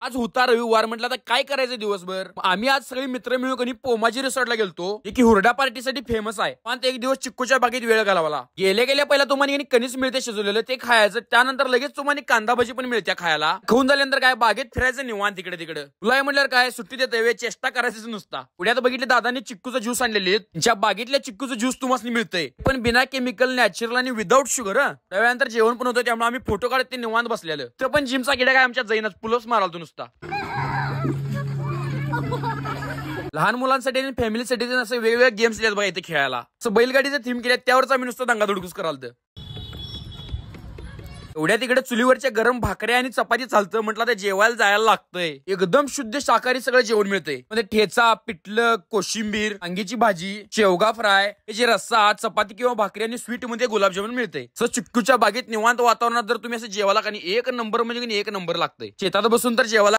आज होता रविवार, म्हटलं आता काय करायचं दिवसभर. आम्ही आज सगळे मित्र मिळून कधी पोमाजी रिसॉर्टला गेलतो, की हुरडा पार्टीसाठी फेमस आहे. पण एक दिवस चिक्कूच्या बागेत वेळ घालवला. गेल्या पहिला तुम्हाला कणीस मिळते शिजवलेलं ते खायचं, त्यानंतर लगेच तुम्हाला कांदा भजी पण मिळते खायला. खाऊन झाल्यानंतर काय बागेत फिरायचं निवांत तिकडे तिकडे. तुला म्हटल्यावर काय सुट्टी देते वे, चेष्टा करायचं नुसता. पुढ्यात बघितले दादांनी चिक्कूचा ज्यूस आणलेले, ज्या बागेतल्या चिक्कूचं ज्यूस तुम्हाला मिळतंय, पण बिना केमिकल, नॅचरल आणि विदाऊट शुगर. त्यानंतर जेवण पण होतं, त्यामुळे आम्ही फोटो काढत ते निवांत बसलेलं. तर पण जिमचा किडा काय आमच्या जाईनच, पुलच माराल तो नुसता. लहान मुलांसाठी आणि फॅमिलीसाठी असं वेगवेगळे गेम्स आहेत बघा इथे खेळायला. असं बैलगाडीचं थीम केल्यात, त्यावरच आम्ही नुसतं दंगाधुडकूस कराल. एवढ्या तिकडे चुलीवरच्या गरम भाकऱ्या आणि चपाती चालतं, म्हटलं ते जेवायला जायला लागतंय. एकदम शुद्ध शाकाहारी सगळं जेवण मिळतंय. म्हणजे ठेचा, पिठलं, कोशिंबीर, अंगीची भाजी, शेवगा फ्राय, याची रस्सा, चपाती किंवा भाकरी आणि स्वीट मध्ये गुलाबजामुन मिळते. सो चिक्कूच्या बागेत निवांत वातावरणात जर तुम्ही असं जेवायला का एक नंबर म्हणजे एक नंबर लागतंय. शेतात बसून तर जेवायला